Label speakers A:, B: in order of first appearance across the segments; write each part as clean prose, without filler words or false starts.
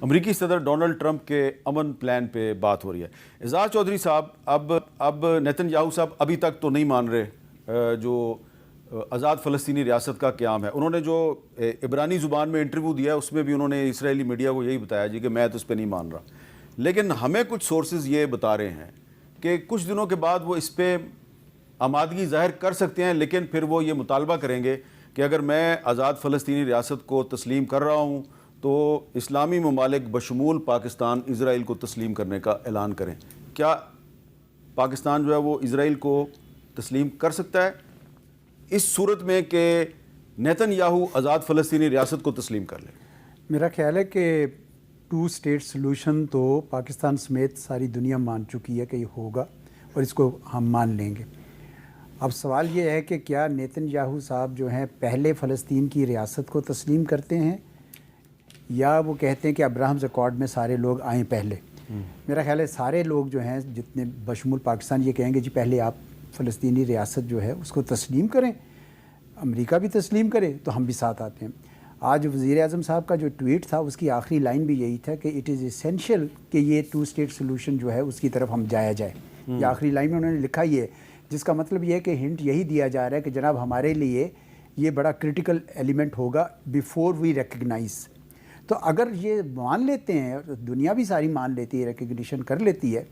A: امریکی صدر Donald Trump کے امن پلان پہ بات ہو رہی ہے. اعجاز چودھری صاحب اب نیتن یاہو صاحب ابھی تک تو نہیں مان رہے جو آزاد فلسطینی ریاست کا قیام ہے. انہوں نے جو عبرانی زبان میں انٹرویو دیا ہے اس میں بھی انہوں نے اسرائیلی میڈیا کو یہی بتایا جی کہ میں تو اس پہ نہیں مان رہا. لیکن ہمیں کچھ سورسز یہ بتا رہے ہیں کہ کچھ دنوں کے بعد وہ اس پہ آمادگی ظاہر کر سکتے ہیں، لیکن پھر وہ یہ مطالبہ کریں گے کہ اگر میں آزاد فلسطینی ریاست کو تسلیم کر رہا ہوں تو اسلامی ممالک بشمول پاکستان اسرائیل کو تسلیم کرنے کا اعلان کریں. کیا پاکستان جو ہے وہ اسرائیل کو تسلیم کر سکتا ہے اس صورت میں کہ نیتن یاہو آزاد فلسطینی ریاست کو تسلیم کر لے؟
B: میرا خیال ہے کہ 2 اسٹیٹ سلوشن تو پاکستان سمیت ساری دنیا مان چکی ہے کہ یہ ہوگا اور اس کو ہم مان لیں گے. اب سوال یہ ہے کہ کیا نیتن یاہو صاحب جو ہیں پہلے فلسطین کی ریاست کو تسلیم کرتے ہیں یا وہ کہتے ہیں کہ ابراہمز ایکارڈ میں سارے لوگ آئیں پہلے. میرا خیال ہے سارے لوگ جو ہیں جتنے بشمول پاکستان یہ کہیں گے جی پہلے آپ فلسطینی ریاست جو ہے اس کو تسلیم کریں، امریکہ بھی تسلیم کرے تو ہم بھی ساتھ آتے ہیں. آج وزیر اعظم صاحب کا جو ٹویٹ تھا اس کی آخری لائن بھی یہی تھا کہ اٹ از اسینشیل کہ یہ 2 اسٹیٹ سلوشن جو ہے اس کی طرف ہم جایا جائے. یہ آخری لائن میں انہوں نے لکھا یہ، جس کا مطلب یہ ہے کہ ہنٹ یہی دیا جا رہا ہے کہ جناب ہمارے لیے یہ بڑا کرٹیکل ایلیمنٹ ہوگا بیفور وی ریکگنائز. تو اگر یہ مان لیتے ہیں، دنیا بھی ساری مان لیتی ہے، ریکگنیشن کر لیتی ہے،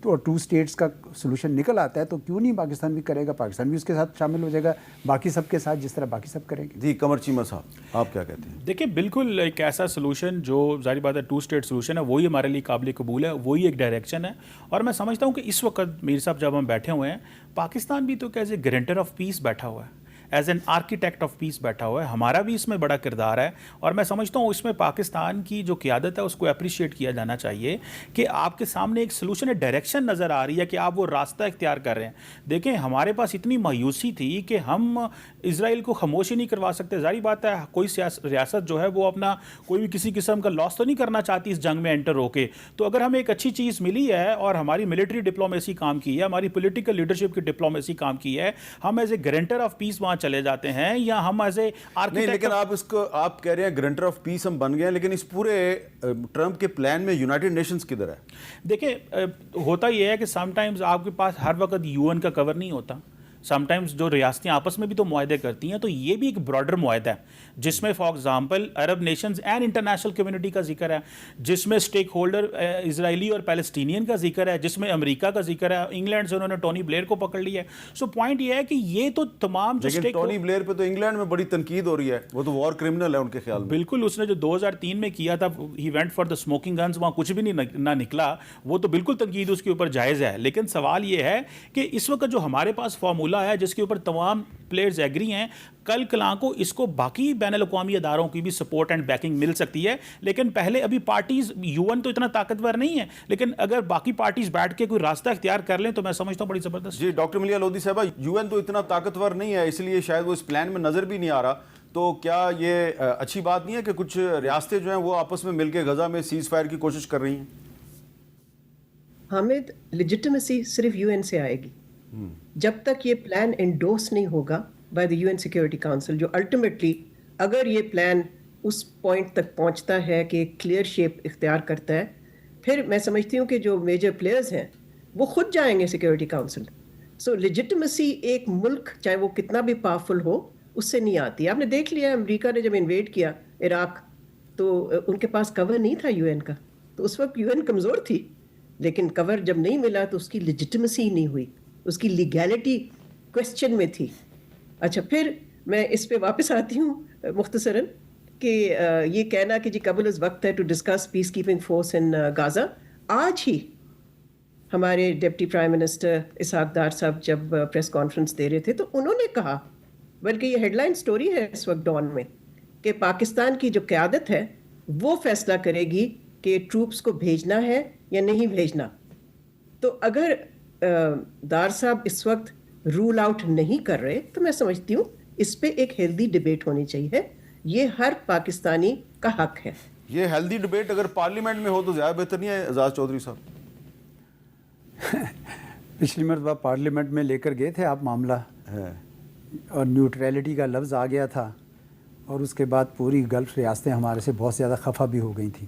B: تو 2 اسٹیٹس کا سلوشن نکل آتا ہے تو کیوں نہیں پاکستان بھی کرے گا، پاکستان بھی اس کے ساتھ شامل ہو جائے گا باقی سب کے ساتھ جس طرح باقی سب کریں گے.
A: جی قمر چیمہ صاحب آپ کیا کہتے ہیں؟
C: دیکھیں بالکل ایک ایسا سلوشن جو ظاہر بات ہے 2 اسٹیٹ سلوشن ہے وہی ہمارے لیے قابل قبول ہے، وہی ایک ڈائریکشن ہے. اور میں سمجھتا ہوں کہ اس وقت میر صاحب جب ہم بیٹھے ہوئے ہیں پاکستان بھی تو as a guarantor of peace بیٹھا ہوا ہے، as an architect of peace بیٹھا ہوا ہے. ہمارا بھی اس میں بڑا کردار ہے اور میں سمجھتا ہوں اس میں پاکستان کی جو قیادت ہے اس کو اپریشیٹ کیا جانا چاہیے کہ آپ کے سامنے ایک سلوشن ڈائریکشن نظر آ رہی ہے کہ آپ وہ راستہ اختیار کر رہے ہیں. دیکھیں ہمارے پاس اتنی مایوسی تھی کہ ہم اسرائیل کو خاموش ہی نہیں کروا سکتے. ظاہر بات ہے کوئی ریاست جو ہے وہ اپنا کوئی بھی کسی قسم کا لاس تو نہیں کرنا چاہتی اس جنگ میں انٹر ہو کے. تو اگر ہمیں ایک اچھی چیز ملی ہے اور ہماری ملٹری ڈپلومیسی کام کی ہے، ہماری پولیٹیکل لیڈرشپ کی ڈپلومیسی کام کی ہے، ہم as a guarantor of peace وہاں چلے جاتے ہیں یا ہم ایز اے
A: نہیں. لیکن آپ اس کو آپ کہہ رہے ہیں گارنٹر آف پیس ہم بن گئے ہیں، لیکن اس پورے ٹرمپ کے پلان میں یونائٹڈ نیشنز کدھر ہے؟
C: دیکھیں ہوتا یہ ہے کہ سم ٹائمز آپ کے پاس ہر وقت UN کا کور نہیں ہوتا. سم ٹائمز جو ریاستیں آپس میں بھی تو معاہدے کرتی ہیں، تو یہ بھی ایک براڈر معاہدہ ہے جس میں for example Arab nations and international community کا ذکر ہے، جس میں اسٹیک ہولڈر اسرائیلی اور پیلسٹینین کا ذکر ہے، جس میں امریکہ کا ذکر ہے. انگلینڈ سے انہوں نے ٹونی بلیئر کو پکڑ لیا ہے. سو پوائنٹ یہ ہے کہ یہ تو تمام جو
A: لیکن ٹونی بلیئر پہ تو انگلینڈ میں بڑی تنقید ہو رہی ہے، وہ تو وار کرمنل ہے ان کے خیال میں.
C: بالکل اس نے جو 2003 میں کیا تھا he went for the smoking guns, وہاں کچھ بھی نہ نکلا، وہ تو بالکل تنقید اس کے اوپر جائز ہے. لیکن سوال یہ ہے کہ اس وقت جو ہمارے پاس فارمولا ہے جس کے اوپر تمام پلیئرز ایگری ہیں، کل کلاں کو اس کو باقی بین الاقوامی اداروں کی بھی سپورٹ اینڈ بیکنگ مل سکتی ہے. لیکن پہلے ابھی پارٹیز UN تو اتنا طاقتور نہیں ہے، لیکن اگر باقی پارٹیز بیٹھ کے کوئی راستہ اختیار کر لیں تو میں سمجھتا ہوں بڑی زبردست.
A: جی ڈاکٹر ملیحہ لودھی صاحبہ، UN تو اتنا طاقتور نہیں ہے اس لیے شاید وہ اس پلان میں نظر بھی نہیں آ رہا. تو کیا یہ اچھی بات نہیں ہے کہ کچھ ریاستیں جو ہیں وہ آپس میں مل کے غزہ میں سیز فائر کی کوشش کر رہی ہیں؟
D: حامد، لیجٹمیسی صرف UN سے آئے گی جب تک یہ پلان انڈورس نہیں ہوگا by the UN security council, جو الٹیمیٹلی اگر یہ پلان اس پوائنٹ تک پہنچتا ہے کہ کلیئر شیپ اختیار کرتا ہے، پھر میں سمجھتی ہوں کہ جو میجر پلیئرز ہیں وہ خود جائیں گے سیکیورٹی کاؤنسل. سو لیجٹمیسی ایک ملک چاہے وہ کتنا بھی پاورفل ہو اس سے نہیں آتی. آپ نے دیکھ لیا امریکہ نے جب انویڈ کیا عراق تو ان کے پاس کور نہیں تھا UN کا، تو اس وقت UN کمزور تھی، لیکن کور جب نہیں ملا تو اس کی لیجٹمیسی نہیں ہوئی، اس کی لیگیلٹی کوسچن میں تھی. اچھا پھر میں اس پہ واپس آتی ہوں مختصراً کہ یہ کہنا کہ جی قبل از وقت ہے to discuss peace keeping force in Gaza. آج ہی ہمارے deputy prime minister Ishaq Dar sahib جب پریس کانفرنس دے رہے تھے تو انہوں نے کہا، بلکہ یہ ہیڈ لائن سٹوری ہے اس وقت ڈان میں، کہ پاکستان کی جو قیادت ہے وہ فیصلہ کرے گی کہ ٹروپس کو بھیجنا ہے یا نہیں بھیجنا. تو اگر ڈار صاحب اس وقت رول آؤٹ نہیں کر رہے تو میں سمجھتی ہوں اس پہ ایک ہیلدی ڈبیٹ ہونی چاہیے. یہ ہر پاکستانی کا حق ہے.
A: یہ ہیلدی ڈبیٹ اگر پارلیمنٹ میں ہو تو زیادہ بہتر نہیں ہے اعجاز چودھری صاحب؟
B: پچھلی مرتبہ پارلیمنٹ میں لے کر گئے تھے آپ معاملہ اور نیوٹریلٹی کا لفظ آ گیا تھا اور اس کے بعد پوری گلف ریاستیں ہمارے سے بہت زیادہ خفا بھی ہو گئی تھیں.